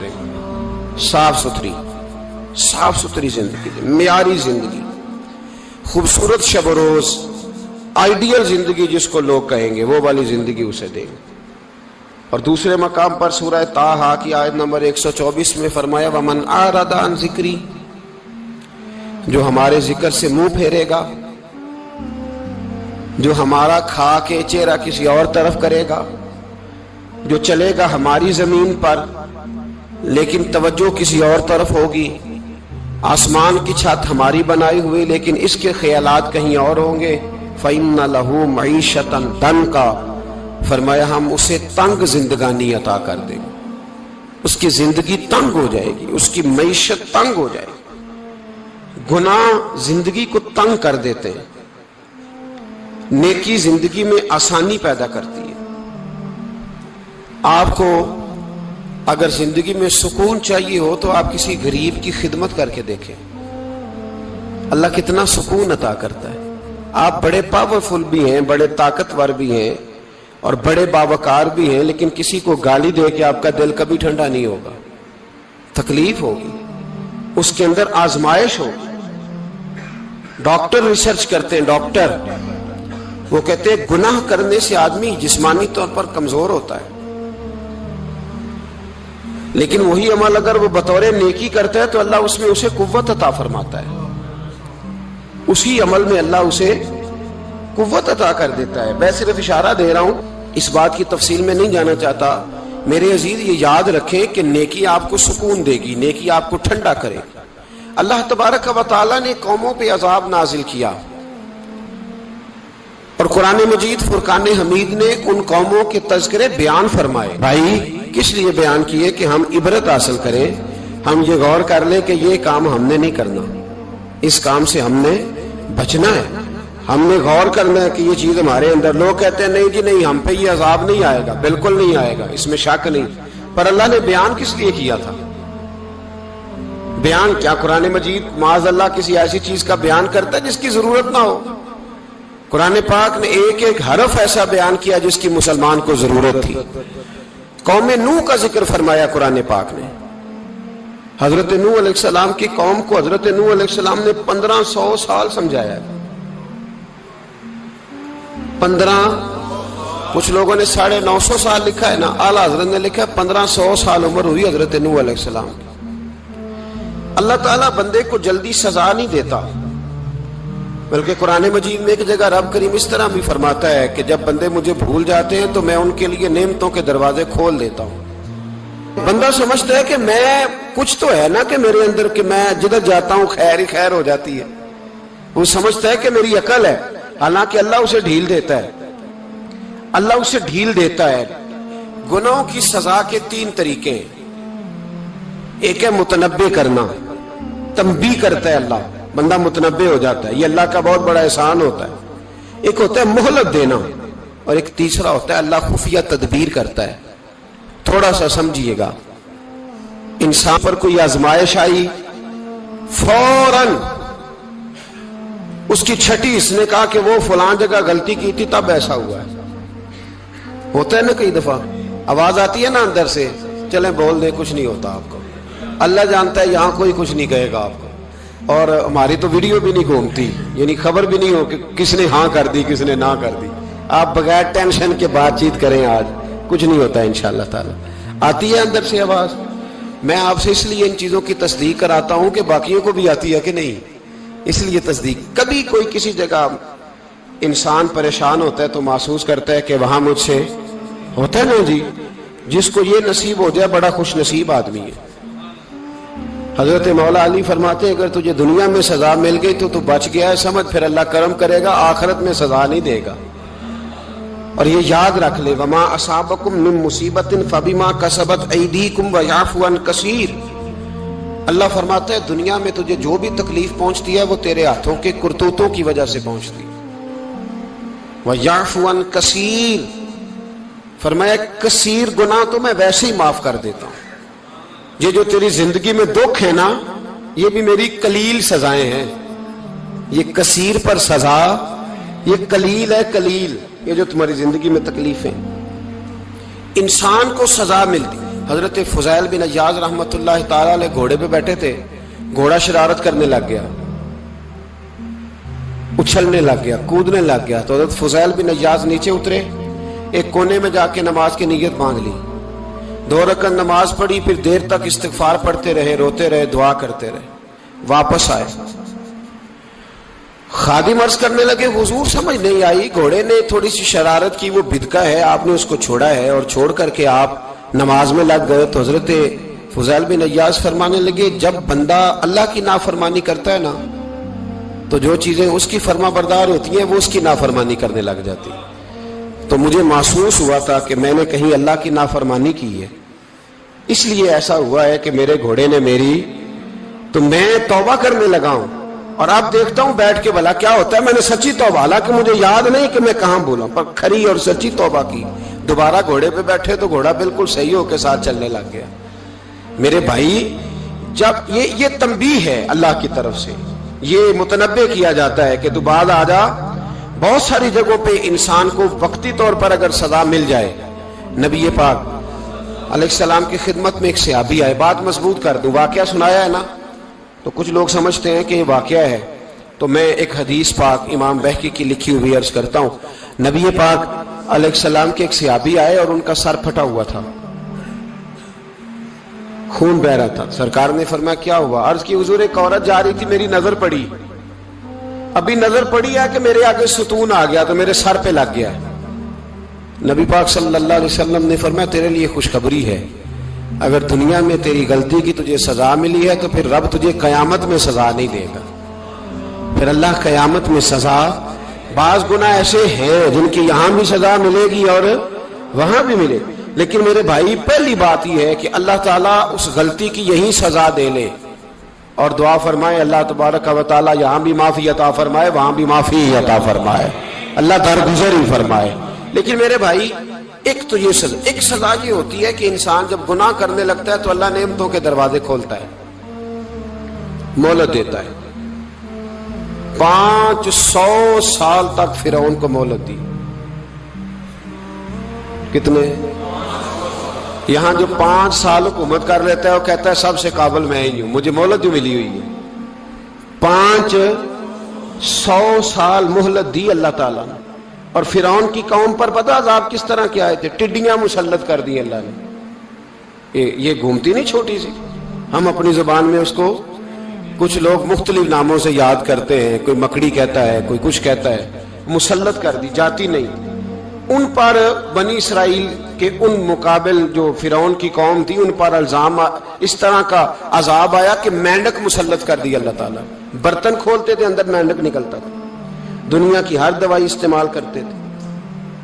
دے گا۔ صاف ستھری زندگی، معیاری زندگی، خوبصورت شب و روز، آئیڈیل زندگی جس کو لوگ کہیں گے، وہ والی زندگی اسے دیں گے۔ اور دوسرے مقام پر سورہ طٰہٰ کی آیت نمبر 124 میں فرمایا وَمَنْ أَعْرَضَ عَنْ ذِكْرِی، جو ہمارے ذکر سے منہ پھیرے گا، جو ہمارا کھا کے چہرہ کسی اور طرف کرے گا، جو چلے گا ہماری زمین پر لیکن توجہ کسی اور طرف ہوگی، آسمان کی چھت ہماری بنائی ہوئی لیکن اس کے خیالات کہیں اور ہوں گے، فَإِنَّ لَهُ مَعِيشَةً ضَنْكًا، فرمایا ہم اسے تنگ زندگانی عطا کر دیں گے، اس کی زندگی تنگ ہو جائے گی، اس کی معیشت تنگ ہو جائے گی۔ گناہ زندگی کو تنگ کر دیتے ہیں، نیکی زندگی میں آسانی پیدا کرتی ہے۔ آپ کو اگر زندگی میں سکون چاہیے ہو تو آپ کسی غریب کی خدمت کر کے دیکھیں، اللہ کتنا سکون عطا کرتا ہے۔ آپ بڑے پاورفل بھی ہیں، بڑے طاقتور بھی ہیں اور بڑے باوقار بھی ہیں، لیکن کسی کو گالی دے کے آپ کا دل کبھی ٹھنڈا نہیں ہوگا، تکلیف ہوگی، اس کے اندر آزمائش ہوگی۔ ڈاکٹر ریسرچ کرتے ہیں، ڈاکٹر وہ کہتے ہیں گناہ کرنے سے آدمی جسمانی طور پر کمزور ہوتا ہے، لیکن وہی عمل اگر وہ بطور نیکی کرتا ہے تو اللہ اس میں اسے قوت عطا فرماتا ہے، اسی عمل میں اللہ اسے قوت عطا کر دیتا ہے۔ میں صرف اشارہ دے رہا ہوں، اس بات کی تفصیل میں نہیں جانا چاہتا۔ میرے عزیز یہ یاد رکھیں کہ نیکی آپ کو سکون دے گی، نیکی آپ کو ٹھنڈا کرے گی۔ اللہ تبارک و تعالیٰ نے قوموں پہ عذاب نازل کیا اور قرآن مجید فرقان حمید نے ان قوموں کے تذکرے بیان فرمائے۔ بھائی کس لیے بیان کیے؟ کہ ہم عبرت حاصل کریں، ہم یہ غور کر لیں کہ یہ کام ہم نے نہیں کرنا، اس کام سے ہم نے بچنا ہے، ہم نے غور کرنا ہے کہ یہ چیز ہمارے اندر۔ لوگ کہتے ہیں نہیں جی نہیں، ہم پہ یہ عذاب نہیں آئے گا، بالکل نہیں آئے گا، اس میں شک نہیں۔ پر اللہ نے بیان کس لیے کیا تھا؟ بیان کیا قرآن مجید معاذ اللہ کسی ایسی چیز کا بیان کرتا ہے جس کی ضرورت نہ ہو؟ قرآن پاک نے ایک ایک حرف ایسا بیان کیا جس کی مسلمان کو ضرورت تھی۔ قوم نوح کا ذکر فرمایا قرآن پاک نے۔ حضرت نوح علیہ السلام کی قوم کو حضرت نوح علیہ السلام نے 1500 سال سمجھایا ہے۔ 15، کچھ لوگوں نے 950 سال لکھا ہے نا، اعلیٰ حضرت نے لکھا ہے 1500 سال عمر ہوئی حضرت نوح علیہ السلام کی۔ اللہ تعالیٰ بندے کو جلدی سزا نہیں دیتا، بلکہ قرآن مجید میں ایک جگہ رب کریم اس طرح بھی فرماتا ہے کہ جب بندے مجھے بھول جاتے ہیں تو میں ان کے لیے نعمتوں کے دروازے کھول دیتا ہوں۔ بندہ سمجھتا ہے کہ میں کچھ تو ہے نا کہ میرے اندر کہ میں جدھر جاتا ہوں خیر ہی خیر ہو جاتی ہے، وہ سمجھتا ہے کہ میری عقل ہے، حالانکہ اللہ اسے ڈھیل دیتا ہے، اللہ اسے ڈھیل دیتا ہے۔ گناہوں کی سزا کے 3 طریقے ہیں۔ ایک ہے متنبع کرنا، تنبیہ کرتا ہے اللہ، بندہ متنبع ہو جاتا ہے، یہ اللہ کا بہت بڑا احسان ہوتا ہے۔ ایک ہوتا ہے مہلت دینا، اور ایک تیسرا ہوتا ہے اللہ خفیہ تدبیر کرتا ہے۔ تھوڑا سا سمجھیے گا، انسان پر کوئی آزمائش آئی، فوراً اس کی چھٹی اس نے کہا کہ وہ فلاں جگہ غلطی کی تھی تب ایسا ہوا ہے۔ ہوتا ہے نا کئی دفعہ آواز آتی ہے نا اندر سے، چلیں بول دیں کچھ نہیں ہوتا آپ کو، اللہ جانتا ہے یہاں کوئی کچھ نہیں کہے گا آپ کو، اور ہماری تو ویڈیو بھی نہیں گھومتی، یعنی خبر بھی نہیں ہو کہ کس نے ہاں کر دی کس نے نہ کر دی۔ آپ بغیر ٹینشن کے بات چیت کریں، آج کچھ نہیں ہوتا انشاءاللہ تعالی۔ آتی ہے اندر سے آواز؟ میں آپ سے اس لیے ان چیزوں کی تصدیق کراتا ہوں کہ باقیوں کو بھی آتی ہے کہ نہیں، اس لیے تصدیق۔ کبھی کوئی کسی جگہ انسان پریشان ہوتا ہے تو محسوس کرتا ہے کہ وہاں مجھ سے ہوتا ہے نا جی، جس کو یہ نصیب ہو جائے بڑا خوش نصیب آدمی ہے۔ حضرت مولا علی فرماتے ہیں اگر تجھے دنیا میں سزا مل گئی تو بچ گیا ہے، سمجھ پھر اللہ کرم کرے گا، آخرت میں سزا نہیں دے گا۔ اور یہ یاد رکھ لے، وما اصابکم من مصیبت فبما کسبت ایدیکم ویعفو عن کثیر۔ اللہ فرماتا ہے دنیا میں تجھے جو بھی تکلیف پہنچتی ہے وہ تیرے ہاتھوں کے کرتوتوں کی وجہ سے پہنچتی ہے۔ ویعفو عن کثیر، فرمایا کثیر گناہ تو میں ویسے ہی معاف کر دیتا ہوں۔ یہ جو تیری زندگی میں دکھ ہے نا، یہ بھی میری قلیل سزائیں ہیں۔ یہ کثیر پر سزا، یہ قلیل ہے، قلیل یہ جو تمہاری زندگی میں تکلیف ہے۔ انسان کو سزا ملتی، حضرت فضیل بن عیاض رحمۃ اللہ تعالی علیہ گھوڑے پہ بیٹھے تھے، گھوڑا شرارت کرنے لگ گیا، اچھلنے لگ گیا، کودنے لگ گیا، تو حضرت فضیل بن عیاض نیچے اترے، ایک کونے میں جا کے نماز کی نیت باندھ لی، 2 رکعت نماز پڑھی، پھر دیر تک استغفار پڑھتے رہے، روتے رہے، دعا کرتے رہے، واپس آئے۔ خادم عرض کرنے لگے حضور سمجھ نہیں آئی، گھوڑے نے تھوڑی سی شرارت کی، وہ بدکا ہے، آپ نے اس کو چھوڑا ہے اور چھوڑ کر کے آپ نماز میں لگ گئے۔ تو حضرت فضیل بن عیاض فرمانے لگے جب بندہ اللہ کی نافرمانی کرتا ہے نا تو جو چیزیں اس کی فرما بردار ہوتی ہیں وہ اس کی نافرمانی کرنے لگ جاتی، تو مجھے محسوس ہوا تھا کہ میں نے کہیں اللہ کی نافرمانی کی ہے، اس لیے ایسا ہوا ہے کہ میرے گھوڑے نے میری، تو میں توبہ کرنے لگا ہوں، اور اب دیکھتا ہوں بیٹھ کے بھلا کیا ہوتا ہے۔ میں نے سچی توبہ، حالانکہ مجھے یاد نہیں کہ میں کہاں بولا، پر کھری اور سچی توبہ کی، دوبارہ گھوڑے پہ بیٹھے تو گھوڑا بالکل صحیح ہو کے ساتھ چلنے لگ گیا۔ میرے بھائی، جب یہ تنبیہ ہے اللہ کی طرف سے، یہ متنبہ کیا جاتا ہے کہ تو بعد آ جا۔ بہت ساری جگہوں پہ انسان کو وقتی طور پر اگر سزا مل جائے، نبی پاک علیہ السلام کی خدمت میں ایک صحابی آئے، بات مضبوط کر دوں، واقعہ سنایا ہے نا تو کچھ لوگ سمجھتے ہیں کہ یہ واقعہ ہے، تو میں ایک حدیث پاک امام بہقی کی لکھی ہوئی عرض کرتا ہوں۔ نبی پاک علیہ السلام کے ایک صحابی آئے اور ان کا سر پھٹا ہوا تھا، خون بہ رہا تھا۔ سرکار نے فرمایا کیا ہوا؟ عرض کی حضور ایک عورت جا رہی تھی، میری نظر پڑی، ابھی نظر پڑی ہے کہ میرے آگے ستون آ گیا تو میرے سر پہ لگ گیا۔ نبی پاک صلی اللہ علیہ وسلم نے فرمایا تیرے لیے خوشخبری ہے، اگر دنیا میں تیری غلطی کی تجھے سزا ملی ہے تو پھر رب تجھے قیامت میں سزا نہیں دے گا، پھر اللہ قیامت میں سزا، بعض گناہ ایسے ہیں جن کی یہاں بھی سزا ملے گی اور وہاں بھی ملے، لیکن میرے بھائی پہلی بات یہ ہے کہ اللہ تعالیٰ اس غلطی کی یہی سزا دے لے، اور دعا فرمائے اللہ تبارک و تعالیٰ یہاں بھی معافی عطا فرمائے، وہاں بھی معافی عطا فرمائے، اللہ درگزر ہی فرمائے۔ لیکن میرے بھائی ایک تو یہ سزا، ایک سزا یہ ہوتی ہے کہ انسان جب گناہ کرنے لگتا ہے تو اللہ نعمتوں کے دروازے کھولتا ہے، مہلت دیتا ہے۔ 500 سال تک فرعون کو مہلت دی، کتنے؟ یہاں جو 5 سال حکومت کر لیتا ہے وہ کہتا ہے سب سے قابل میں ہی ہوں، مجھے مہلت جو ملی ہوئی ہے۔ 500 سال مہلت دی اللہ تعالیٰ نے، اور فرعون کی قوم پر پتہ عذاب کس طرح کے آئے تھے؟ ٹڈیاں مسلط کر دی اللہ نے۔ یہ گھومتی نہیں چھوٹی سی، ہم اپنی زبان میں اس کو کچھ لوگ مختلف ناموں سے یاد کرتے ہیں، کوئی مکڑی کہتا ہے، کوئی کچھ کہتا ہے، مسلط کر دی، جاتی نہیں۔ ان پر بنی اسرائیل کے ان مقابل جو فرعون کی قوم تھی ان پر الزام اس طرح کا عذاب آیا کہ مینڈک مسلط کر دی اللہ تعالیٰ، برتن کھولتے تھے اندر مینڈک نکلتا تھا، دنیا کی ہر دوائی استعمال کرتے تھے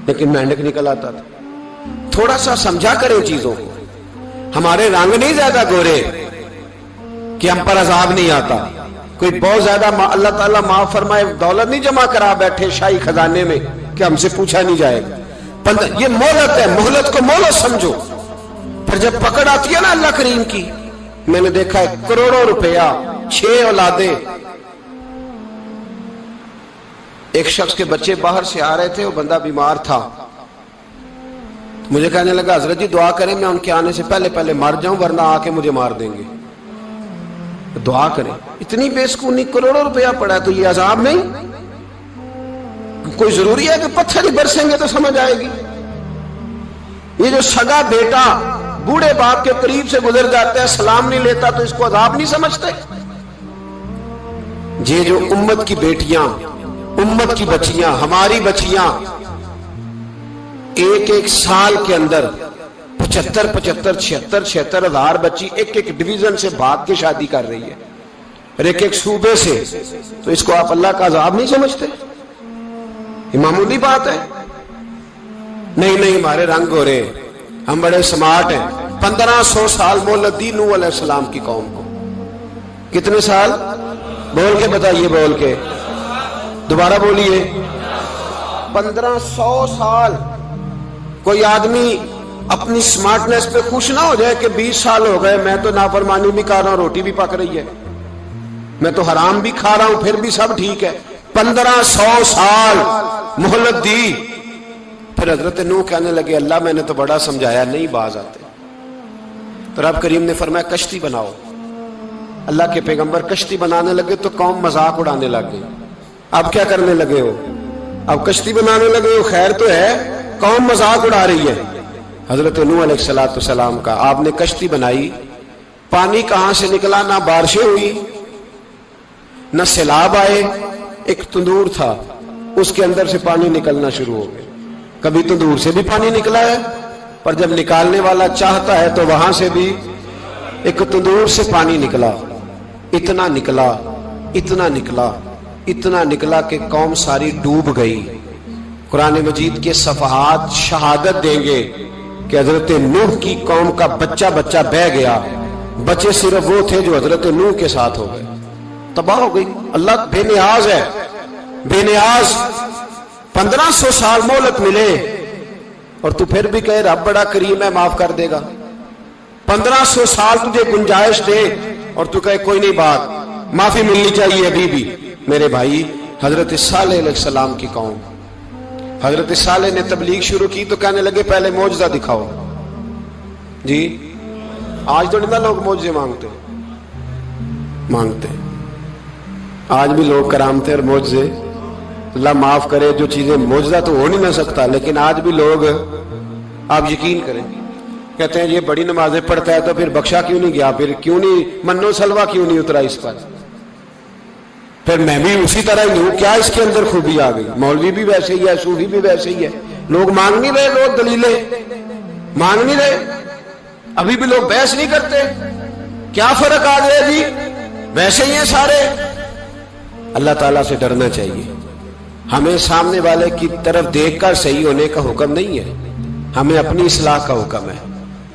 لیکن مینڈک نکل آتا تھا۔ تھوڑا سا سمجھا کریں چیزوں کو، ہمارے رنگ نہیں زیادہ گورے کہ ہم پر عذاب نہیں آتا، کوئی بہت زیادہ اللہ تعالیٰ معاف فرمائے دولت نہیں جمع کرا بیٹھے شاہی خزانے میں کہ ہم سے پوچھا نہیں جائے گا۔ یہ مہلت ہے، مہلت کو مہلت سمجھو، پھر جب پکڑ آتی ہے نا اللہ کریم کی، میں نے دیکھا ہے کروڑوں روپیہ، 6 اولادیں، ایک شخص کے بچے باہر سے آ رہے تھے، وہ بندہ بیمار تھا، مجھے کہنے لگا حضرت جی دعا کریں میں ان کے آنے سے پہلے مر جاؤں ورنہ آ کے مجھے مار دیں گے، دعا کریں۔ اتنی بے سکونی، کروڑوں روپیہ پڑا ہے تو یہ عذاب نہیں؟ کوئی ضروری ہے کہ پتھر ہی برسیں گے تو سمجھ آئے گی؟ یہ جو سگا بیٹا بوڑھے باپ کے قریب سے گزر جاتا ہے، سلام نہیں لیتا تو اس کو عذاب نہیں سمجھتے؟ یہ جو امت کی بیٹیاں، امت کی بچیاں، ہماری بچیاں ایک سال کے اندر 75,000 ہزار بچی ایک ڈویژن سے بھاگ کے شادی کر رہی ہے، اور ایک صوبے سے، تو اس کو آپ اللہ کا عذاب نہیں سمجھتے؟ یہ معمولی بات ہے؟ نہیں ہمارے رنگ ہو رہے، ہم بڑے سمارٹ ہیں۔ 1500 سال مہلت دی نوح علیہ السلام کی قوم کو، کتنے سال؟ بول کے بتائیے، بول کے دوبارہ بولیے، 1500 سال۔ کوئی آدمی اپنی سمارٹنس پہ خوش نہ ہو جائے کہ 20 سال ہو گئے میں تو نافرمانی بھی کر رہا ہوں، روٹی بھی پک رہی ہے، میں تو حرام بھی کھا رہا ہوں، پھر بھی سب ٹھیک ہے۔ 1500 سال مہلت دی، پھر حضرت نوح کہنے لگے اللہ میں نے تو بڑا سمجھایا، نہیں باز آتے، تو رب کریم نے فرمایا کشتی بناؤ. اللہ کے پیغمبر کشتی بنانے لگے تو قوم مذاق اڑانے لگ گئی. اب کیا کرنے لگے ہو؟ اب کشتی بنانے لگے ہو، خیر تو ہے، قوم مذاق اڑا رہی ہے. حضرت نوح علیہ السلام کا آپ نے کشتی بنائی، پانی کہاں سے نکلا؟ نہ بارشیں ہوئی نہ سیلاب آئے، ایک تندور تھا اس کے اندر سے پانی نکلنا شروع ہو گیا. کبھی تندور سے بھی پانی نکلا ہے، پر جب نکالنے والا چاہتا ہے تو وہاں سے بھی ایک تندور سے پانی نکلا. اتنا نکلا اتنا نکلا اتنا نکلا کہ قوم ساری ڈوب گئی. قرآن مجید کے صفحات شہادت دیں گے کہ حضرت نوح کی قوم کا بچہ بچہ بہہ گیا. بچے صرف وہ تھے جو حضرت نوح کے ساتھ ہو گئے، تباہ ہو گئی. اللہ بے نیاز ہے، بے نیاز. 1500 سال مہلت ملے اور تو پھر بھی کہے رب بڑا کریم ہے، معاف کر دے گا. 1500 سال تجھے گنجائش دے اور تو کہے کوئی نہیں، بات معافی ملنی چاہیے ابھی بھی. میرے بھائی، حضرت صالح علیہ السلام کی قوم، حضرت صالح نے تبلیغ شروع کی تو کہنے لگے پہلے معجزہ دکھاؤ. جی آج تو نہیں لوگ معجزے مانگتے، آج بھی لوگ کرامتے اور معجزے. اللہ معاف کرے، جو چیزیں معجزہ تو ہو نہیں نہ سکتا، لیکن آج بھی لوگ، آپ یقین کریں، کہتے ہیں یہ بڑی نمازیں پڑھتا ہے تو پھر بخشا کیوں نہیں گیا، پھر کیوں نہیں منو سلوا کیوں نہیں اترا اس پر، پھر میں بھی اسی طرح ہی ہوں، کیا اس کے اندر خوبی آ گئی؟ مولوی بھی ویسے ہی ہے، صوفی بھی ویسے ہی ہے. لوگ مانگ نہیں رہے، لوگ دلیلیں مانگ نہیں رہے، ابھی بھی لوگ بحث نہیں کرتے. کیا فرق آ گیا جی؟ ویسے ہی ہیں سارے. اللہ تعالیٰ سے ڈرنا چاہیے. ہمیں سامنے والے کی طرف دیکھ کر صحیح ہونے کا حکم نہیں ہے، ہمیں اپنی اصلاح کا حکم ہے.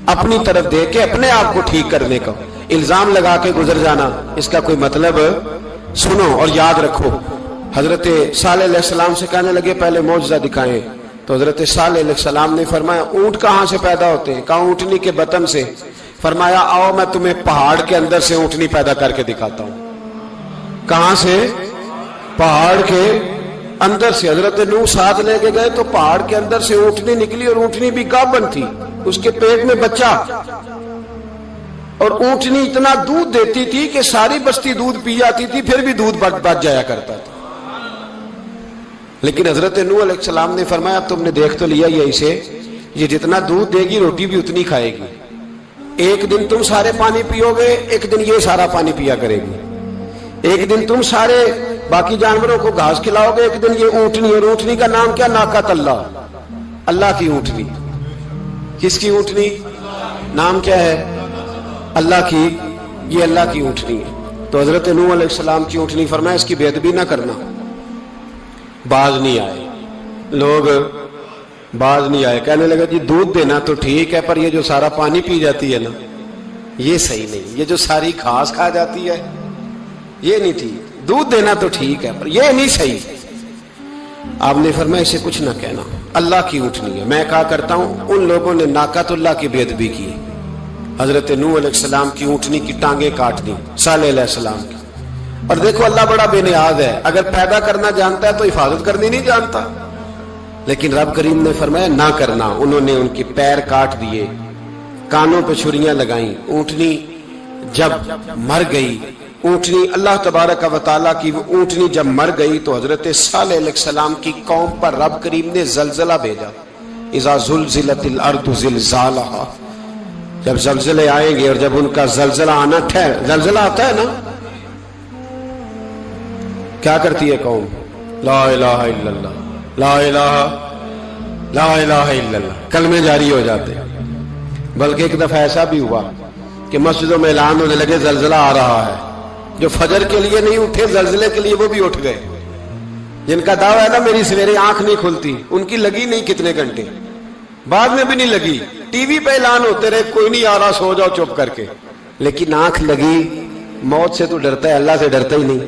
اپنی طرف دیکھ کے اپنے آپ کو ٹھیک کرنے کا. الزام لگا کے گزر جانا، اس کا کوئی مطلب. سنو اور یاد رکھو، حضرت صالح علیہ السلام سے کہنے لگے پہلے معجزہ دکھائیں. تو حضرت صالح علیہ السلام نے فرمایا اونٹ کہاں سے پیدا ہوتے ہیں؟ کہا اونٹنی کے بطن سے. فرمایا آؤ میں تمہیں پہاڑ کے اندر سے اونٹنی پیدا کر کے دکھاتا ہوں. کہاں سے؟ پہاڑ کے اندر سے. حضرت نوح ساتھ لے کے گئے تو پہاڑ کے اندر سے اونٹنی نکلی، اور اونٹنی بھی گابن تھی، اس کے پیٹ میں بچہ. اور اونٹنی اتنا دودھ دیتی تھی کہ ساری بستی دودھ پی جاتی تھی، پھر بھی دودھ بچ جایا کرتا تھا. لیکن حضرت نوح علیہ السلام نے فرمایا اب تم نے دیکھ تو لیا یہ اسے، یہ جتنا دودھ دے گی روٹی بھی اتنی کھائے گی. ایک دن تم سارے پانی پیو گے، ایک دن یہ سارا پانی پیا کرے گی. ایک دن تم سارے باقی جانوروں کو گھاس کھلاؤ گے، ایک دن یہ اونٹنی. اور اونٹنی کا نام کیا؟ ناقۃ اللہ، اللہ کی اونٹنی. کس کی اونٹنی؟ نام کیا ہے؟ اللہ کی. یہ اللہ کی اونٹنی ہے. تو حضرت نوح علیہ السلام کی اونٹنی. فرمایا اس کی بے ادبی نہ کرنا. باز نہیں آئے لوگ، باز نہیں آئے. کہنے لگا جی دودھ دینا تو ٹھیک ہے، پر یہ جو سارا پانی پی جاتی ہے نا، یہ صحیح نہیں. یہ جو ساری گھاس کھا جاتی ہے یہ نہیں ٹھیک. دودھ دینا تو ٹھیک ہے پر یہ نہیں صحیح. آپ نے فرمایا اسے کچھ نہ کہنا، اللہ کی اونٹنی ہے. میں کہا کرتا ہوں ان لوگوں نے ناقۃ اللہ کی بے ادبی کی. حضرت نوح علیہ السلام کی اونٹنی کی ٹانگیں کاٹ دی، صالح علیہ السلام کی. اور دیکھو اللہ بڑا بے نیاز ہے، اگر پیدا کرنا جانتا ہے تو حفاظت کرنی نہیں جانتا. لیکن رب کریم نے فرمایا نہ کرنا. انہوں نے ان کے پیر کاٹ دیے، کانوں پہ چھریاں لگائیں. اونٹنی جب مر گئی، اونٹنی اللہ تبارک و تعالیٰ کی وہ اونٹنی جب مر گئی تو حضرت صالح علیہ السلام کی قوم پر رب کریم نے زلزلہ بھیجا. اذا زلزلت الارض زلزالہا. جب زلزلے آئیں گے اور جب ان کا زلزلہ آنا زلزلہ آتا ہے نا، کیا کرتی ہے قوم؟ لا الہ الا اللہ، لا الہ الا اللہ، کلمے جاری ہو جاتے. بلکہ ایک دفعہ ایسا بھی ہوا کہ مسجدوں میں اعلان ہونے لگے زلزلہ آ رہا ہے. جو فجر کے لیے نہیں اٹھے زلزلے کے لیے وہ بھی اٹھ گئے. جن کا دعویٰ ہے نا میری سویرے آنکھ نہیں کھلتی، ان کی لگی نہیں کتنے گھنٹے، بعد میں بھی نہیں لگی. ٹی وی پہ اعلان ہوتے رہے کوئی نہیں آ رہا، سو جاؤ چپ کر کے. لیکن آنکھ لگی. موت سے تو ڈرتا ہے، اللہ سے ڈرتا ہی نہیں.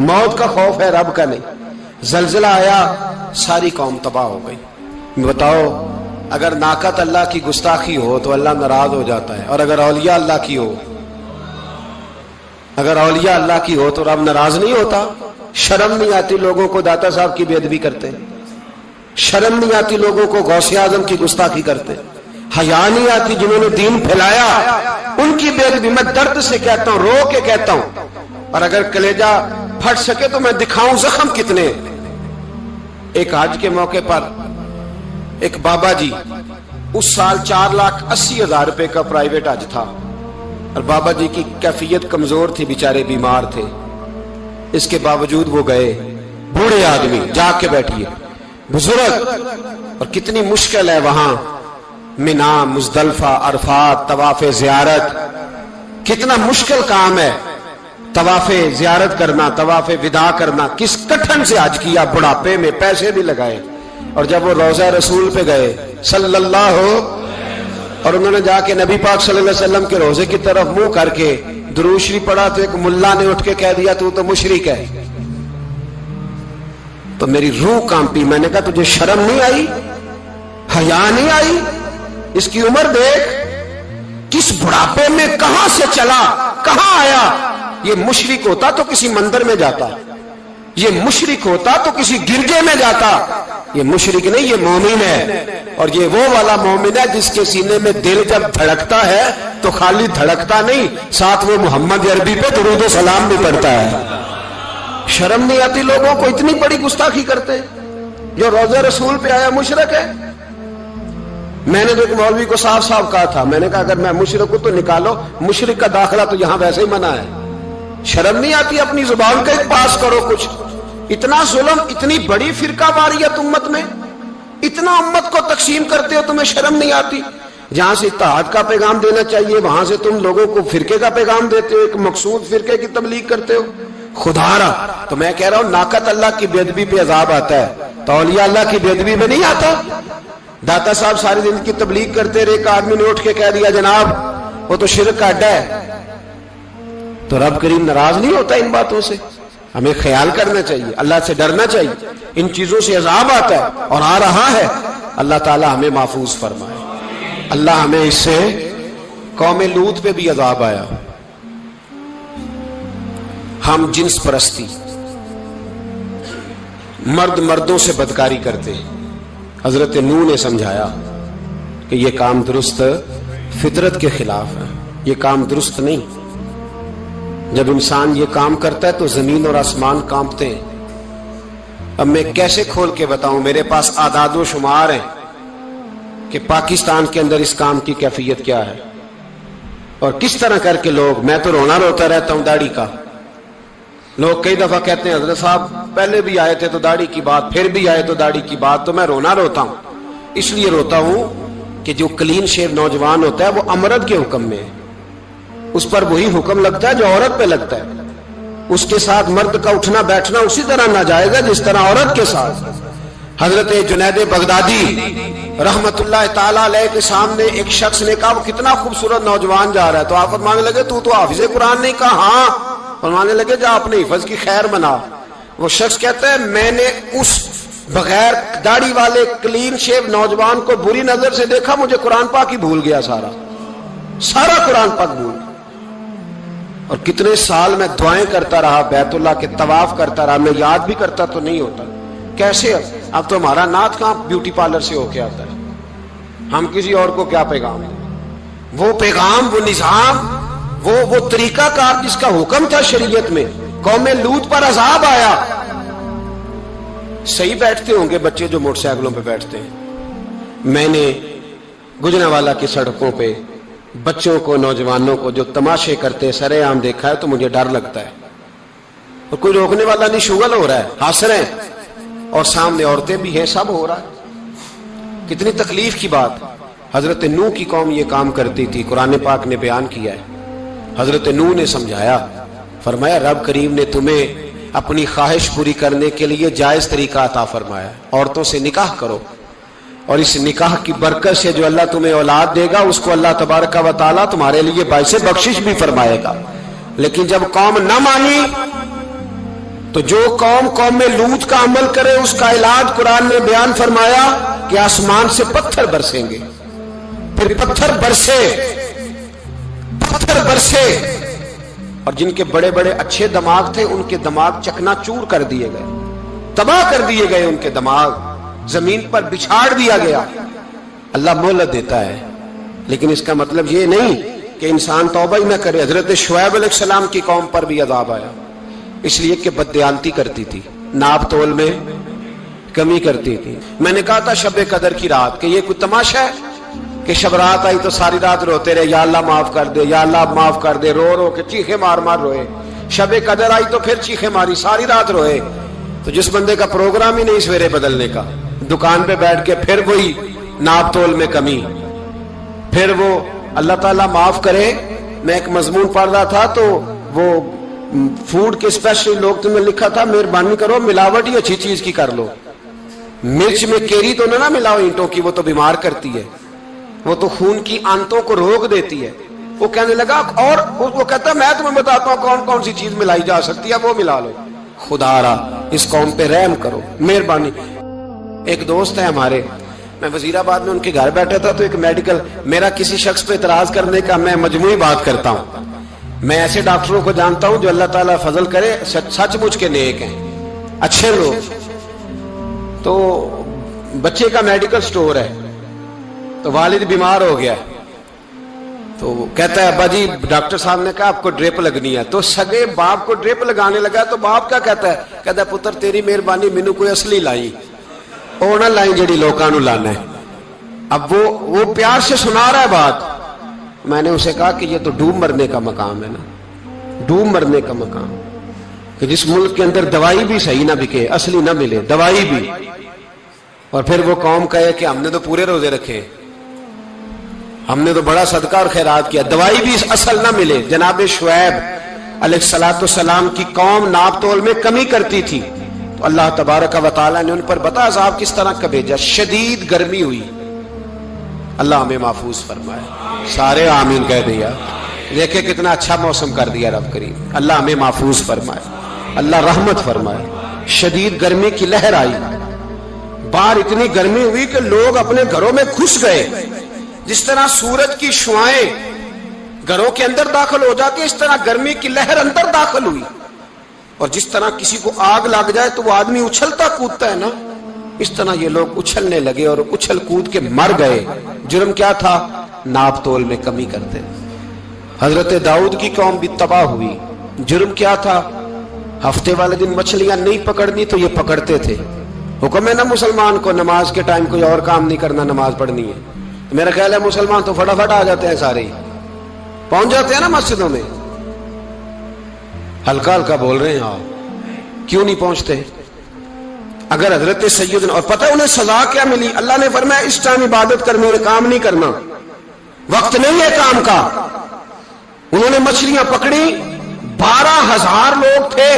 موت کا خوف ہے، رب کا نہیں. زلزلہ آیا، ساری قوم تباہ ہو گئی. بتاؤ اگر ناقۃ اللہ کی گستاخی ہو تو اللہ ناراض ہو جاتا ہے، اور اگر اولیاء اللہ کی ہو، اگر اولیاء اللہ کی ہو تو رب ناراض نہیں ہوتا. شرم نہیں آتی لوگوں کو داتا صاحب کی بے ادبی کرتے، شرم نہیں آتی لوگوں کو غوث اعظم کی گستاخی کرتے. حیا نہیں آتی جنہوں نے دین پھیلایا، ان کی بے ادبی میں درد سے کہتا ہوں، رو کے کہتا ہوں، اور اگر کلیجہ پھٹ سکے تو میں دکھاؤں زخم کتنے۔ ایک حج کے موقع پر ایک بابا جی، اس سال 4,80,000 روپے کا پرائیویٹ حج تھا، اور بابا جی کی کیفیت کمزور تھی، بیچارے بیمار تھے، اس کے باوجود وہ گئے۔ بوڑھے آدمی، جا کے بیٹھیے، بزرگ، اور کتنی مشکل ہے وہاں منا، مزدلفہ، عرفات، طواف زیارت، کتنا مشکل کام ہے طواف زیارت کرنا، طواف وداع کرنا، کس کٹھن سے حج کیا، بڑھاپے میں پیسے بھی لگائے، اور جب وہ روضہ رسول پہ گئے صلی اللہ، اور انہوں نے جا کے نبی پاک صلی اللہ علیہ وسلم کے روزے کی طرف منہ کر کے درود شریف پڑھا تو ایک ملا نے اٹھ کے کہہ دیا تو مشرک ہے۔ تو میری روح کانپی، میں نے کہا تجھے شرم نہیں آئی، حیا نہیں آئی؟ اس کی عمر دیکھ، کس بڑھاپے میں کہاں سے چلا، کہاں آیا۔ یہ مشرک ہوتا تو کسی مندر میں جاتا، یہ مشرک ہوتا تو کسی گرجے میں جاتا، یہ مشرک نہیں، یہ مومن ہے، اور یہ وہ والا مومن ہے جس کے سینے میں دل جب دھڑکتا ہے تو خالی دھڑکتا نہیں، ساتھ وہ محمد عربی پہ درود و سلام بھی پڑھتا ہے۔ شرم نہیں آتی لوگوں کو؟ اتنی بڑی گستاخی کرتے، جو روزہ رسول پہ آیا مشرک ہے۔ میں نے تو ایک مولوی کو صاف صاف کہا تھا، میں نے کہا اگر میں مشرک ہوں تو نکالو، مشرک کا داخلہ تو یہاں ویسے ہی منع ہے۔ شرم نہیں آتی؟ اپنی زبان کا ایک پاس کرو کچھ۔ اتنا ظلم، اتنی بڑی فرقہ واریت امت میں، اتنا امت کو تقسیم کرتے ہو، تمہیں شرم نہیں آتی؟ جہاں سے اتحاد کا پیغام دینا چاہیے وہاں سے تم لوگوں کو فرقے کا پیغام دیتے ہو، ایک مقصود فرقے کی تبلیغ کرتے ہو۔ خدا را، تو میں کہہ رہا ہوں ناقت اللہ کی بے ادبی پہ عذاب آتا ہے، تو اولیاء اللہ کی بے ادبی میں نہیں آتا۔ داتا صاحب ساری دن کی تبلیغ کرتے رہے، ایک آدمی نے اٹھ کے کہہ دیا جناب وہ تو شرک کا اڈا ہے، تو رب کریم ناراض نہیں ہوتا ان باتوں سے؟ ہمیں خیال کرنا چاہیے، اللہ سے ڈرنا چاہیے، ان چیزوں سے عذاب آتا ہے اور آ رہا ہے، اللہ تعالی ہمیں محفوظ فرمائے۔ اللہ ہمیں اس سے، قوم لوط پہ بھی عذاب آیا، ہم جنس پرستی، مرد مردوں سے بدکاری کرتے ہیں۔ حضرت نوح نے سمجھایا کہ یہ کام درست فطرت کے خلاف ہے، یہ کام درست نہیں۔ جب انسان یہ کام کرتا ہے تو زمین اور آسمان کانپتے ہیں۔ اب میں کیسے کھول کے بتاؤں، میرے پاس اعداد و شمار ہیں کہ پاکستان کے اندر اس کام کی کیفیت کیا ہے، اور کس طرح کر کے لوگ، میں تو رونا روتا رہتا ہوں داڑھی کا۔ لوگ کئی دفعہ کہتے ہیں حضرت صاحب پہلے بھی آئے تھے تو داڑھی کی بات، پھر بھی آئے تو داڑھی کی بات، تو میں رونا روتا ہوں۔ اس لیے روتا ہوں کہ جو کلین شیو نوجوان ہوتا ہے وہ امرد کے حکم میں ہے، اس پر وہی حکم لگتا ہے جو عورت پہ لگتا ہے، اس کے ساتھ مرد کا اٹھنا بیٹھنا اسی طرح ناجائز ہے جس طرح عورت کے ساتھ۔ حضرت جنید بغدادی رحمت اللہ تعالیٰ علیہ کے سامنے ایک شخص نے کہا وہ کتنا خوبصورت نوجوان جا رہا ہے، تو آپ فرمانے لگے تو حافظ قرآن نہیں؟ کہا ہاں۔ فرمانے لگے جا اپنے حفظ کی خیر بنا۔ وہ شخص کہتا ہے میں نے اس بغیر داڑھی والے کلین شیو نوجوان کو بری نظر سے دیکھا، مجھے قرآن پاک ہی بھول گیا، سارا قرآن پاک بھول گیا۔ اور کتنے سال میں دعائیں کرتا رہا، بیت اللہ کے طواف کرتا رہا، میں یاد بھی کرتا تو نہیں ہوتا۔ کیسے اب تو ہمارا نعت کہاں بیوٹی پارلر سے ہو کے آتا ہے، ہم کسی اور کو کیا پیغام دیں؟ وہ پیغام، وہ نظام، وہ طریقہ کار جس کا حکم تھا شریعت میں، قوم لوط پر عذاب آیا۔ صحیح بیٹھتے ہوں گے بچے جو موٹر سائیکلوں پہ بیٹھتے ہیں، میں نے گجرانوالہ کی سڑکوں پہ بچوں کو، نوجوانوں کو جو تماشے کرتے سر عام دیکھا ہے تو مجھے ڈر لگتا ہے، اور کوئی روکنے والا نہیں، شغل ہو رہا ہے، ہنس رہے ہیں، اور سامنے عورتیں بھی ہیں، سب ہو رہا ہے۔ کتنی تکلیف کی بات۔ حضرت نوح کی قوم یہ کام کرتی تھی، قرآن پاک نے بیان کیا ہے۔ حضرت نوح نے سمجھایا، فرمایا رب کریم نے تمہیں اپنی خواہش پوری کرنے کے لیے جائز طریقہ عطا فرمایا، عورتوں سے نکاح کرو، اور اس نکاح کی برکت سے جو اللہ تمہیں اولاد دے گا اس کو اللہ تبارک و تعالیٰ تمہارے لیے باعث بخشش بھی فرمائے گا۔ لیکن جب قوم نہ مانی تو جو قوم میں لوط کا عمل کرے اس کا علاج قرآن نے بیان فرمایا کہ آسمان سے پتھر برسیں گے، پھر پتھر برسے، اور جن کے بڑے بڑے اچھے دماغ تھے ان کے دماغ چکنا چور کر دیے گئے، تباہ کر دیے گئے، ان کے دماغ زمین پر بچھاڑ دیا گیا۔ اللہ مہلت دیتا ہے، لیکن اس کا مطلب یہ نہیں کہ انسان توبہ ہی نہ کرے. حضرت شعیب علیہ السلام کی قوم پر بھی عذاب آیا، اس لیے کہ بددیانتی کرتی تھی، ناپ تول میں کمی کرتی تھی. میں نے کہا تھا شب قدر کی رات کہ یہ کوئی تماشا ہے کہ شب رات آئی تو ساری رات روتے رہے یا اللہ معاف کر دے، یا اللہ معاف کر دے، رو رو کے چیخے مار مار روئے. شب قدر آئی تو پھر چیخے ماری، ساری رات روئے. تو جس بندے کا پروگرام ہی نہیں سویرے بدلنے کا، دکان پہ بیٹھ کے پھر وہی ناپ تول میں کمی، پھر وہ اللہ تعالیٰ معاف کرے. میں ایک مضمون پڑھ رہا تھا تو وہ فوڈ کے اسپیشل لوگ تمہیں لکھا تھا مہربانی کرو ملاوٹ ہی اچھی چیز کی کر لو. مرچ میں کیری تو نہ ملاؤ اینٹوں کی، وہ تو بیمار کرتی ہے، وہ تو خون کی آنتوں کو روک دیتی ہے. وہ کہنے لگا اور وہ کہتا میں تمہیں بتاتا ہوں کون کون سی چیز ملائی جا سکتی ہے، وہ ملا لو. خدا را اس قوم پہ رحم کرو مہربانی. ایک دوست ہے ہمارے، میں وزیر آباد میں ان کے گھر بیٹھا تھا تو ایک میڈیکل، میرا کسی شخص پہ اعتراض کرنے کا میں مجموعی بات کرتا ہوں. میں ایسے ڈاکٹروں کو جانتا ہوں جو اللہ تعالیٰ فضل کرے سچ مچ کے نیک ہیں، اچھے لوگ. تو بچے کا میڈیکل سٹور ہے تو والد بیمار ہو گیا تو کہتا ہے ابا جی ڈاکٹر صاحب نے کہا آپ کو ڈرپ لگنی ہے. تو سگے باپ کو ڈرپ لگانے لگا تو باپ کیا کہتا ہے پتر تیری مہربانی مینوں کوئی اصلی لائی او نہ لائی جڑی لوکاں نو لانا ہے. اب وہ پیار سے سنا رہا ہے بات. میں نے اسے کہا کہ یہ تو ڈوب مرنے کا مقام ہے نا، ڈوب مرنے کا مقام، کہ جس ملک کے اندر دوائی بھی صحیح نہ بکے، اصلی نہ ملے دوائی بھی، اور پھر وہ قوم کہے کہ ہم نے تو پورے روزے رکھے، ہم نے تو بڑا صدقہ اور خیرات کیا، دوائی بھی اصل نہ ملے. جناب شعیب علیہ السلام کی قوم ناپ تول میں کمی کرتی تھی تو اللہ تبارک و تعالیٰ نے ان پر بتا عذاب کس طرح کا بھیجا. شدید گرمی ہوئی، اللہ ہمیں محفوظ فرمائے. سارے آمین کہہ دیا. دیکھیں کتنا اچھا موسم کر دیا رب کریم. اللہ ہمیں محفوظ فرمائے، اللہ رحمت فرمائے. شدید گرمی کی لہر آئی، باہر اتنی گرمی ہوئی کہ لوگ اپنے گھروں میں گھس گئے. جس طرح سورج کی شعائیں گھروں کے اندر داخل ہو جاتی ہے، اس طرح گرمی کی لہر اندر داخل ہوئی. اور جس طرح کسی کو آگ لگ جائے تو وہ آدمی اچھلتا کودتا ہے نا، اس طرح یہ لوگ اچھلنے لگے اور اچھل کود کے مر گئے. جرم کیا تھا؟ ناپ تول میں کمی کرتے. حضرت داؤد کی قوم بھی تباہ ہوئی. جرم کیا تھا؟ ہفتے والے دن مچھلیاں نہیں پکڑنی تو یہ پکڑتے تھے. حکم ہے نا مسلمان کو نماز کے ٹائم کوئی اور کام نہیں کرنا، نماز پڑھنی ہے. میرا خیال ہے مسلمان تو فٹافٹ آ جاتے ہیں، سارے ہی پہنچ جاتے ہیں نا مسجدوں میں. ہلکا ہلکا بول رہے ہیں آپ، کیوں نہیں پہنچتے؟ اگر حضرت سیدنا، اور پتہ انہیں سزا کیا ملی؟ اللہ نے فرمایا اس ٹائم عبادت کر، میرے کام نہیں کرنا، وقت نہیں ہے کام کا. انہوں نے مچھلیاں پکڑی، 12,000 لوگ تھے.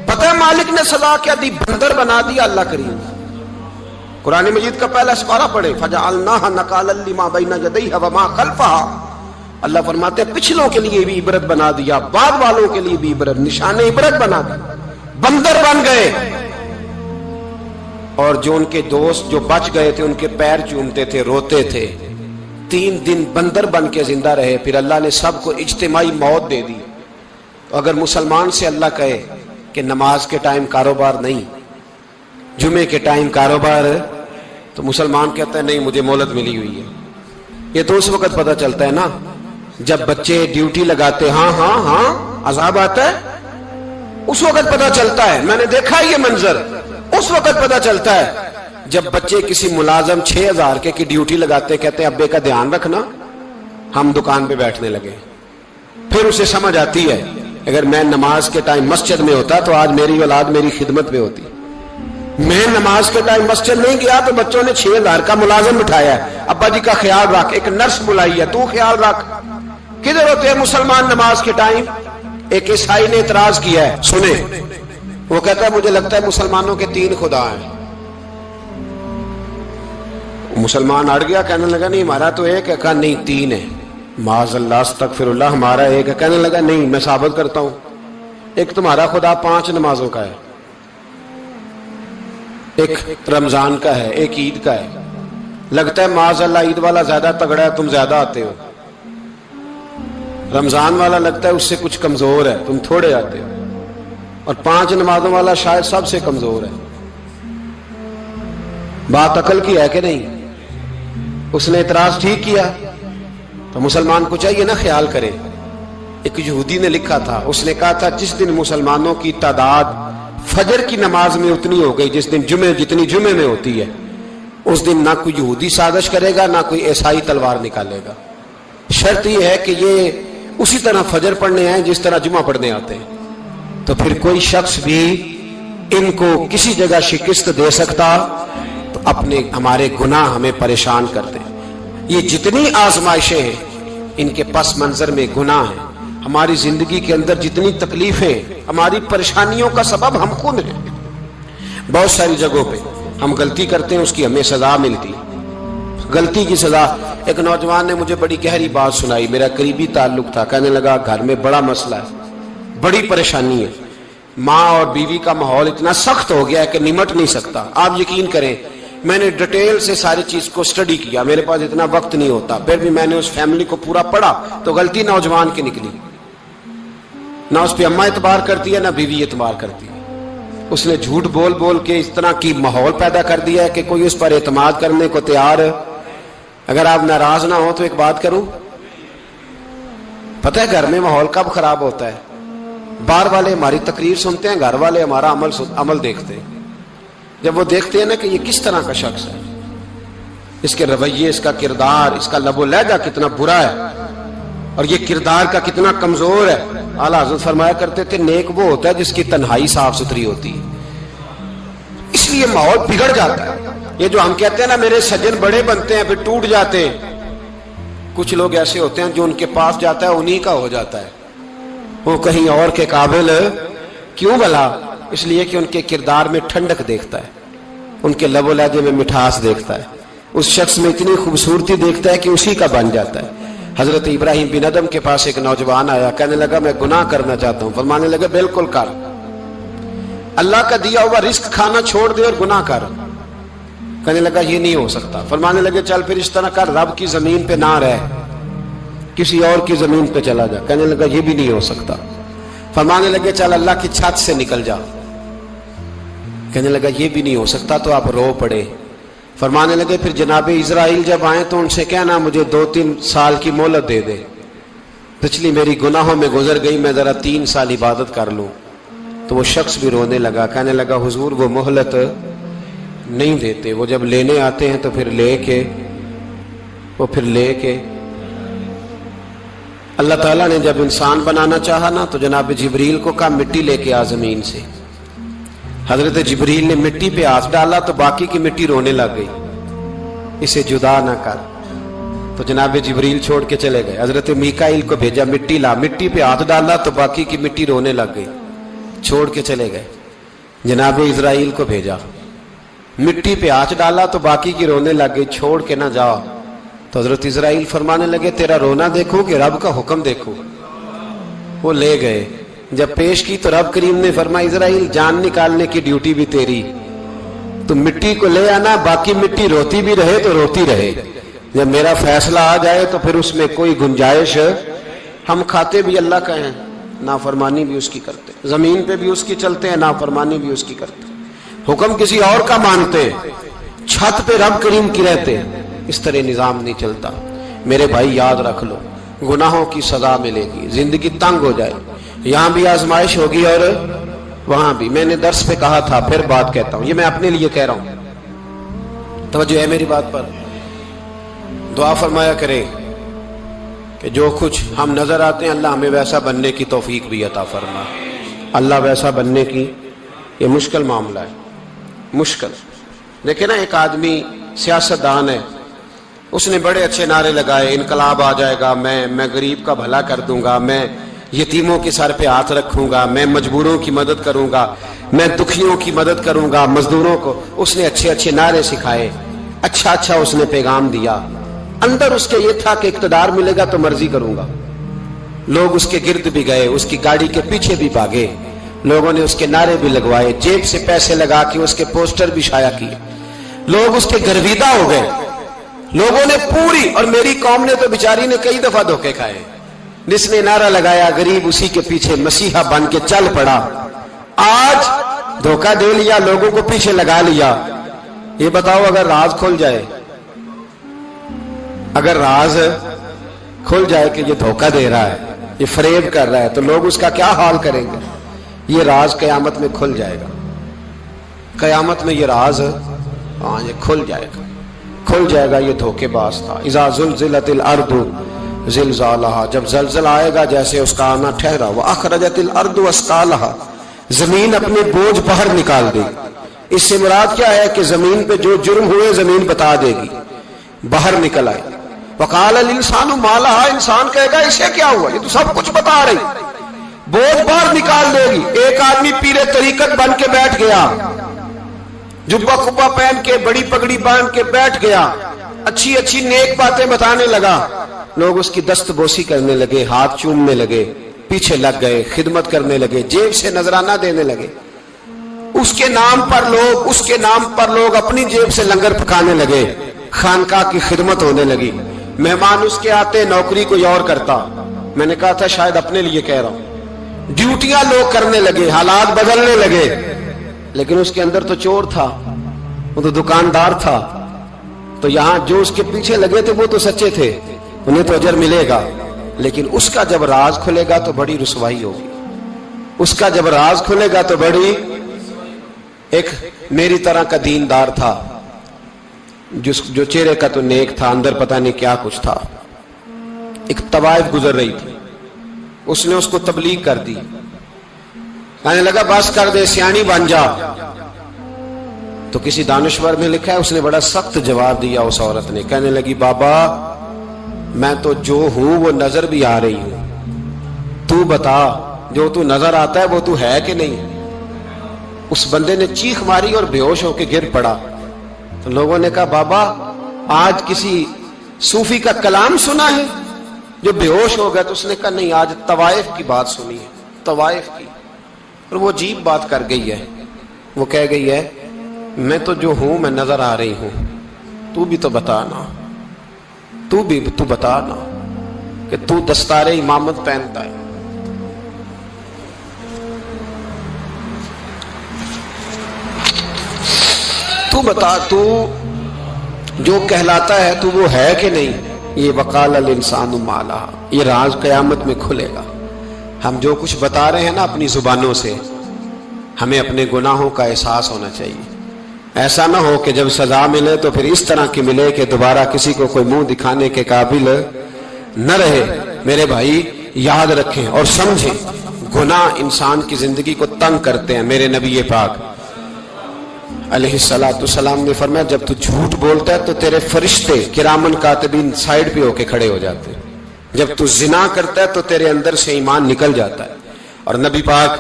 پتہ ہے مالک نے سزا کیا دی؟ بندر بنا دیا. اللہ کریم قرآن مجید کا پہلا سپارہ پڑھے، فَجَعَلْنَاهَا نَكَالًا لِمَا بَيْنَ يَدَيْهَا وَمَا خَلْفَهَا. اللہ فرماتے ہیں پچھلوں کے لیے بھی عبرت بنا دیا، بعد والوں کے لیے بھی عبرت، نشان عبرت بنا دیا. بندر بن گئے. اور جو ان کے دوست جو بچ گئے تھے ان کے پیر چومتے تھے، روتے تھے. 3 دن بندر بن کے زندہ رہے. پھر اللہ نے سب کو اجتماعی موت دے دی. اگر مسلمان سے اللہ کہے کہ نماز کے ٹائم کاروبار نہیں، جمعے کے ٹائم کاروبار، تو مسلمان کہتا ہے نہیں مجھے مہلت ملی ہوئی ہے. یہ تو اس وقت پتہ چلتا ہے نا جب بچے ڈیوٹی لگاتے، ہاں ہاں ہاں عذاب آتا ہے، اس وقت پتہ چلتا ہے. میں نے دیکھا یہ منظر، اس وقت پتہ چلتا ہے جب بچے کسی ملازم 6,000 کی ڈیوٹی لگاتے، کہتے ہیں ابے کا دھیان رکھنا، ہم دکان پہ بیٹھنے لگے. پھر اسے سمجھ آتی ہے اگر میں نماز کے ٹائم مسجد میں ہوتا تو آج میری اولاد میری خدمت میں ہوتی. میں نماز کے ٹائم مسجد نہیں گیا تو بچوں نے 6,000 کا ملازم بٹھایا ہے، ابا جی کا خیال رکھ، ایک نرس بلائی ہے تو خیال رکھ. کدھر ہوتے ہیں مسلمان نماز کے ٹائم؟ ایک عیسائی نے اعتراض کیا ہے، سنیں. وہ کہتا ہے مجھے لگتا ہے مسلمانوں کے 3 خدا ہیں. مسلمان اڑ گیا، کہنے لگا نہیں ہمارا تو ایک ہے. کہا نہیں 3 ہے. معاذ اللہ استغفر اللہ، ہمارا ایک ہے. کہنے لگا نہیں میں ثابت کرتا ہوں. ایک تمہارا خدا 5 نمازوں کا ہے، ایک رمضان کا ہے، ایک عید کا ہے. لگتا ہے معاذ اللہ عید والا زیادہ تگڑا ہے، تم زیادہ آتے ہو. رمضان والا لگتا ہے اس سے کچھ کمزور ہے، تم تھوڑے آتے ہو. اور 5 نمازوں والا شاید سب سے کمزور ہے. بات عقل کی ہے کہ نہیں؟ اس نے اعتراض ٹھیک کیا. تو مسلمان کو چاہیے نا خیال کرے. ایک یہودی نے لکھا تھا, اس نے کہا تھا جس دن مسلمانوں کی تعداد فجر کی نماز میں اتنی ہو گئی جس دن جتنی جمعے میں ہوتی ہے, اس دن نہ کوئی یہودی سازش کرے گا نہ کوئی عیسائی تلوار نکالے گا. شرط یہ ہے کہ یہ اسی طرح فجر پڑھنے آئے جس طرح جمعہ پڑھنے آتے ہیں. تو پھر کوئی شخص بھی ان کو کسی جگہ شکست دے سکتا تو اپنے ہمارے گناہ ہمیں پریشان کرتے. یہ جتنی آزمائشیں ہیں ان کے پس منظر میں گناہ ہیں. ہماری زندگی کے اندر جتنی تکلیفیں, ہماری پریشانیوں کا سبب ہم خود ہیں. بہت ساری جگہوں پہ ہم غلطی کرتے ہیں, اس کی ہمیں سزا ملتی, غلطی کی سزا. ایک نوجوان نے مجھے بڑی گہری بات سنائی, میرا قریبی تعلق تھا. کہنے لگا گھر میں بڑا مسئلہ ہے, بڑی پریشانی ہے, ماں اور بیوی کا ماحول اتنا سخت ہو گیا ہے کہ نمٹ نہیں سکتا. آپ یقین کریں میں نے ڈیٹیل سے ساری چیز کو سٹڈی کیا, میرے پاس اتنا وقت نہیں ہوتا, پھر بھی میں نے اس فیملی کو پورا پڑھا تو غلطی نوجوان کی نکلی. نہ اس پہ اماں اعتبار کرتی ہے نہ بیوی اعتبار کرتی ہے. اس نے جھوٹ بول بول کے اس طرح کی ماحول پیدا کر دیا ہے کہ کوئی اس پر اعتماد کرنے کو تیار ہے. اگر آپ ناراض نہ ہو تو ایک بات کروں, پتہ ہے گھر میں ماحول کب خراب ہوتا ہے؟ باہر والے ہماری تقریر سنتے ہیں, گھر والے ہمارا عمل دیکھتے ہیں. جب وہ دیکھتے ہیں نا کہ یہ کس طرح کا شخص ہے, اس کے رویے, اس کا کردار, اس کا لب و لہجہ کتنا برا ہے اور یہ کردار کا کتنا کمزور ہے. اعلیٰ حضرت فرمایا کرتے تھے نیک وہ ہوتا ہے جس کی تنہائی صاف ستھری ہوتی ہے. اس لیے ماحول بگڑ جاتا ہے. یہ جو ہم کہتے ہیں نا میرے سجن بڑے بنتے ہیں پھر ٹوٹ جاتے ہیں, کچھ لوگ ایسے ہوتے ہیں جو ان کے پاس جاتا ہے انہی کا ہو جاتا ہے. وہ کہیں اور کے قابل کیوں بھلا؟ اس لیے کہ ان کے کردار میں ٹھنڈک دیکھتا ہے, ان کے لب و لہجے میں مٹھاس دیکھتا ہے, اس شخص میں اتنی خوبصورتی دیکھتا ہے کہ اسی کا بن جاتا ہے. حضرت ابراہیم بن ادم کے پاس ایک نوجوان آیا, کہنے لگا میں گناہ کرنا چاہتا ہوں. فرمانے لگے بالکل کر, اللہ کا دیا ہوا رزق کھانا چھوڑ دے اور گناہ کر. کہنے لگا یہ نہیں ہو سکتا. فرمانے لگے چل پھر اس طرح کر, رب کی زمین پہ نہ رہ, کسی اور کی زمین پہ چلا جا. کہنے لگا یہ بھی نہیں ہو سکتا. فرمانے لگے چل اللہ کی چھت سے نکل جا. کہنے لگا یہ بھی نہیں ہو سکتا. تو آپ رو پڑے. فرمانے لگے پھر جناب اسرائیل جب آئیں تو ان سے کہنا مجھے 2-3 سال کی مہلت دے دے, پچھلی میری گناہوں میں گزر گئی, میں ذرا 3 سال عبادت کر لوں. تو وہ شخص بھی رونے لگا, کہنے لگا حضور وہ مہلت نہیں دیتے, وہ جب لینے آتے ہیں تو پھر لے کے اللہ تعالیٰ نے جب انسان بنانا چاہا نا تو جناب جبریل کو کہا مٹی لے کے آ زمین سے. حضرت جبریل نے مٹی پہ ہاتھ ڈالا تو باقی کی مٹی رونے لگ گئی, اسے جدا نہ کر. تو جناب جبریل چھوڑ کے چلے گئے. حضرت میکائیل کو بھیجا مٹی لا, مٹی پہ ہاتھ ڈالا تو باقی کی مٹی رونے لگ گئی, چھوڑ کے چلے گئے. جناب اسرائیل کو بھیجا, مٹی پہ ہاتھ ڈالا تو باقی کی رونے لگ گئی, چھوڑ کے نہ جاؤ. تو حضرت اسرائیل فرمانے لگے تیرا رونا دیکھو کہ رب کا حکم دیکھو. وہ لے گئے, جب پیش کی تو رب کریم نے فرمایا اسرائیل جان نکالنے کی ڈیوٹی بھی تیری, تو مٹی کو لے آنا, باقی مٹی روتی بھی رہے تو روتی رہے. جب میرا فیصلہ آ جائے تو پھر اس میں کوئی گنجائش, ہم کھاتے بھی اللہ کا ہیں, نافرمانی بھی اس کی کرتے, زمین پہ بھی اس کی چلتے ہیں, نافرمانی بھی اس کی کرتے, حکم کسی اور کا مانتے, چھت پہ رب کریم کی رہتے. اس طرح نظام نہیں چلتا. میرے بھائی یاد رکھ لو, گناہوں کی سزا ملے گی, زندگی تنگ ہو جائے, یہاں بھی آزمائش ہوگی اور وہاں بھی. میں نے درس پہ کہا تھا, پھر بات کہتا ہوں, یہ میں اپنے لیے کہہ رہا ہوں, توجہ ہے میری بات پر. دعا فرمایا کرے کہ جو کچھ ہم نظر آتے ہیں اللہ ہمیں ویسا بننے کی توفیق بھی عطا فرما. اللہ ویسا بننے کی, یہ مشکل معاملہ ہے, مشکل. دیکھیں نا ایک آدمی سیاستدان ہے, اس نے بڑے اچھے نعرے لگائے, انقلاب آ جائے گا, میں غریب کا بھلا کر دوں گا, میں یتیموں کے سر پہ ہاتھ رکھوں گا, میں مجبوروں کی مدد کروں گا, میں دکھیوں کی مدد کروں گا, مزدوروں کو. اس نے اچھے اچھے نعرے سکھائے, اچھا اس نے پیغام دیا. اندر اس کے یہ تھا کہ اقتدار ملے گا تو مرضی کروں گا. لوگ اس کے گرد بھی گئے, اس کی گاڑی کے پیچھے بھی بھاگے, لوگوں نے اس کے نعرے بھی لگوائے, جیب سے پیسے لگا کے اس کے پوسٹر بھی شائع کیے. لوگ اس کے گرویدہ ہو گئے, لوگوں نے پوری, اور میری قوم نے تو بیچاری نے کئی دفعہ دھوکے کھائے. جس نے نعرہ لگایا غریب اسی کے پیچھے مسیحا بن کے چل پڑا. آج دھوکہ دے لیا, لوگوں کو پیچھے لگا لیا. یہ بتاؤ اگر راز کھل جائے, اگر راز کھل جائے کہ یہ دھوکہ دے رہا ہے, یہ فریب کر رہا ہے, تو لوگ اس کا کیا حال کریں گے؟ یہ راز قیامت میں کھل جائے گا. قیامت میں یہ راز یہ کھل جائے گا, کھل جائے گا یہ دھوکے باز تھا. اذا زلزلت الارض زلزالہا, جب زلزلہ آئے گا جیسے اس کا آنا ٹھہرا. واخرجت الارض اثقالہا, زمین اپنے بوجھ باہر نکال دے گی. اس سے مراد کیا ہے کہ زمین پہ جو جرم ہوئے زمین بتا دے گی, باہر نکل آئے. وقال الانسان ما لہا, انسان کہے گا اسے کیا ہوا, یہ تو سب کچھ بتا رہی. بوجھ باہر نکال دے گی. ایک آدمی پیر طریقت بن کے بیٹھ گیا, جبہ کبا پہن کے بڑی پگڑی باندھ کے بیٹھ گیا, اچھی اچھی نیک باتیں بتانے لگا. لوگ اس کی دست بوسی کرنے لگے, ہاتھ چومنے لگے, پیچھے لگ گئے, خدمت کرنے لگے, جیب سے نذرانہ دینے لگے. اس کے نام پر لوگ اپنی جیب سے لنگر پکانے لگے, خانقاہ کی خدمت ہونے لگی. مہمان اس کے آتے, نوکری کوئی اور کرتا. میں نے کہا تھا شاید اپنے لیے کہہ رہا ہوں. ڈیوٹیاں لوگ کرنے لگے, حالات بدلنے لگے. لیکن اس کے اندر تو چور تھا, وہ تو دکاندار تھا. تو یہاں جو اس کے پیچھے لگے تھے وہ تو سچے تھے, انہیں تو اجر ملے گا. لیکن اس کا جب راز کھلے گا تو بڑی رسوائی ہوگی. اس کا جب راز کھلے گا تو بڑی. ایک میری طرح کا دیندار تھا, جو چہرے کا تو نیک تھا, اندر پتہ نہیں کیا کچھ تھا. ایک طوائف گزر رہی تھی, اس نے اس کو تبلیغ کر دی. کہنے لگا بس کر دے, سیانی بن جا. تو کسی دانشور نے لکھا ہے اس نے بڑا سخت جواب دیا اس عورت نے. کہنے لگی بابا میں تو جو ہوں وہ نظر بھی آ رہی ہوں, تو بتا جو تو نظر آتا ہے وہ تو ہے کہ نہیں. اس بندے نے چیخ ماری اور بے ہوش ہو کے گر پڑا. تو لوگوں نے کہا بابا آج کسی صوفی کا کلام سنا ہے جو بے ہوش ہو گیا. تو اس نے کہا نہیں, آج طوائف کی بات سنی ہے, طوائف کی. اور وہ عجیب بات کر گئی ہے, وہ کہہ گئی ہے میں تو جو ہوں میں نظر آ رہی ہوں, تو بھی تو بتانا, تو بتانا کہ تو دستار امامت پہنتا ہے. تو بتا, تو جو کہلاتا ہے تو وہ ہے کہ نہیں. یہ وقال الانسان ما لہا, یہ راز قیامت میں کھلے گا. ہم جو کچھ بتا رہے ہیں نا اپنی زبانوں سے, ہمیں اپنے گناہوں کا احساس ہونا چاہیے. ایسا نہ ہو کہ جب سزا ملے تو پھر اس طرح کی ملے کہ دوبارہ کسی کو کوئی منہ دکھانے کے قابل نہ رہے. میرے بھائی یاد رکھیں اور سمجھیں, گناہ انسان کی زندگی کو تنگ کرتے ہیں. میرے نبی پاک علیہ السلام نے فرمایا جب تو جھوٹ بولتا ہے تو تیرے فرشتے کرامن کاتبین سائیڈ پہ ہو کے کھڑے ہو جاتے ہیں. جب تو زنا کرتا ہے تو تیرے اندر سے ایمان نکل جاتا ہے. اور نبی پاک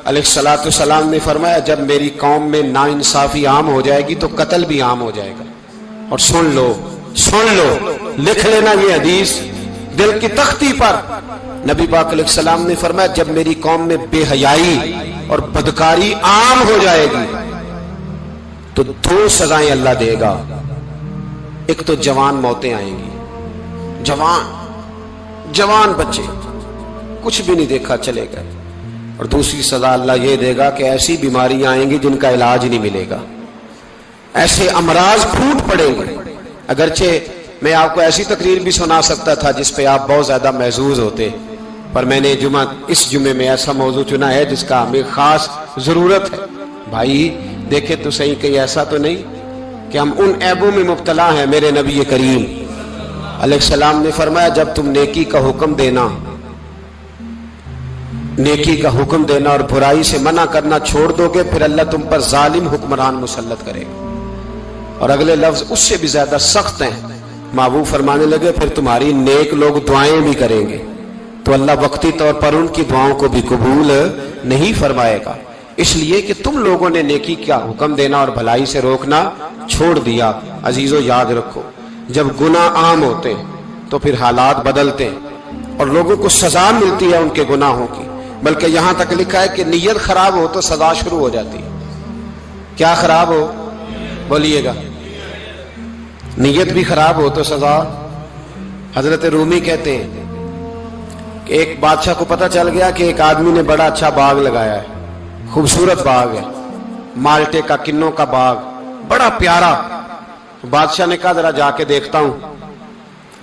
علیہ السلام نے فرمایا جب میری قوم میں ناانصافی عام ہو جائے گی تو قتل بھی عام ہو جائے گا. اور سن لو, لکھ لینا یہ حدیث دل کی تختی پر. نبی پاک علیہ السلام نے فرمایا جب میری قوم میں بے حیائی اور بدکاری عام ہو جائے گی تو 2 سزائیں اللہ دے گا. ایک تو جوان موتیں آئیں گی, جوان بچے کچھ بھی نہیں دیکھا چلے گئے. اور دوسری سزا اللہ یہ دے گا کہ ایسی بیماریاں آئیں گی جن کا علاج نہیں ملے گا, ایسے امراض پھوٹ پڑیں گے. اگرچہ میں آپ کو ایسی تقریر بھی سنا سکتا تھا جس پہ آپ بہت زیادہ محظوظ ہوتے, پر میں نے اس جمعے میں ایسا موضوع چنا ہے جس کا ہمیں خاص ضرورت ہے. بھائی دیکھے تو صحیح, کہیں ایسا تو نہیں کہ ہم ان عیبوں میں مبتلا ہیں. میرے نبی کریم علیہ السلام نے فرمایا جب تم نیکی کا حکم دینا اور برائی سے منع کرنا چھوڑ دو گے پھر اللہ تم پر ظالم حکمران مسلط کرے گا. اور اگلے لفظ اس سے بھی زیادہ سخت ہیں. محبوب فرمانے لگے پھر تمہاری نیک لوگ دعائیں بھی کریں گے تو اللہ وقتی طور پر ان کی دعاؤں کو بھی قبول نہیں فرمائے گا. اس لیے کہ تم لوگوں نے نیکی کا حکم دینا اور بھلائی سے روکنا چھوڑ دیا. عزیزو یاد رکھو جب گناہ عام ہوتے تو پھر حالات بدلتے اور لوگوں کو سزا ملتی ہے ان کے گناہوں کی. بلکہ یہاں تک لکھا ہے کہ نیت خراب ہو تو سزا شروع ہو جاتی ہے. کیا خراب ہو, بولیے گا, نیت بھی خراب ہو تو سزا. حضرت رومی کہتے ہیں کہ ایک بادشاہ کو پتہ چل گیا کہ ایک آدمی نے بڑا اچھا باغ لگایا ہے, خوبصورت باغ ہے, مالٹے کا کنوں کا باغ, بڑا پیارا. بادشاہ نے کہا ذرا جا کے دیکھتا ہوں.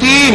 3,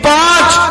5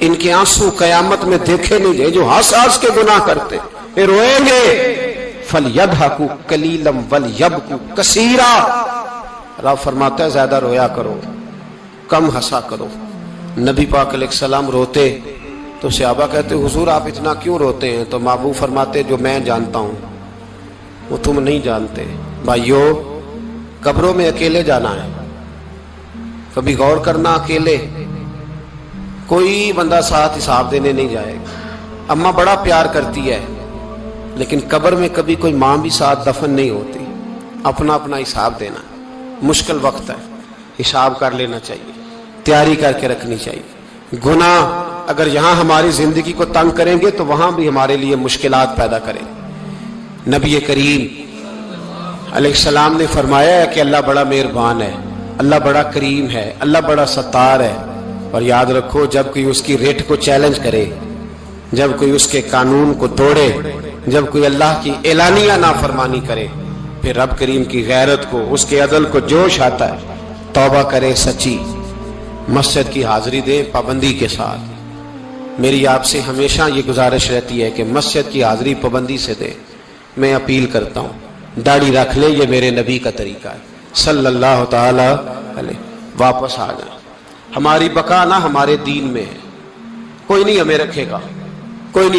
ان کے آنسو قیامت میں دیکھے نہیں گئے، جو ہنس ہنس کے گناہ کرتے یہ روئیں گے۔ فَلْيَضْحَكُوا قَلِيلًا وَلْيَبْكُوا كَثِيرًا، رب فرماتا ہے زیادہ رویا کرو، کم ہنسا کرو۔ نبی پاک علیہ السلام روتے تو صحابہ کہتے حضور آپ اتنا کیوں روتے ہیں؟ تو محبوب فرماتے جو میں جانتا ہوں وہ تم نہیں جانتے۔ بھائیو، قبروں میں اکیلے جانا ہے، کبھی غور کرنا، اکیلے کوئی بندہ ساتھ حساب دینے نہیں جائے گا۔ اماں بڑا پیار کرتی ہے لیکن قبر میں کبھی کوئی ماں بھی ساتھ دفن نہیں ہوتی، اپنا اپنا حساب دینا، مشکل وقت ہے، حساب کر لینا چاہیے، تیاری کر کے رکھنی چاہیے۔ گناہ اگر یہاں ہماری زندگی کو تنگ کریں گے تو وہاں بھی ہمارے لیے مشکلات پیدا کریں گے۔ نبی کریم علیہ السلام نے فرمایا ہے کہ اللہ بڑا مہربان ہے، اللہ بڑا کریم ہے، اللہ بڑا ستار ہے، اور یاد رکھو جب کوئی اس کی ریٹ کو چیلنج کرے، جب کوئی اس کے قانون کو توڑے، جب کوئی اللہ کی اعلانیہ نافرمانی کرے، پھر رب کریم کی غیرت کو، اس کے عدل کو جوش آتا ہے، توبہ کرے سچی، مسجد کی حاضری دے پابندی کے ساتھ۔ میری آپ سے ہمیشہ یہ گزارش رہتی ہے کہ مسجد کی حاضری پابندی سے دے۔ میں اپیل کرتا ہوں داڑھی رکھ لے، یہ میرے نبی کا طریقہ ہے صلی اللہ تعالی علیہ۔ واپس آ جائیں، ہماری بقا نہ ہمارے دین میں ہے، کوئی نہیں ہمیں رکھے گا، کوئی نہیں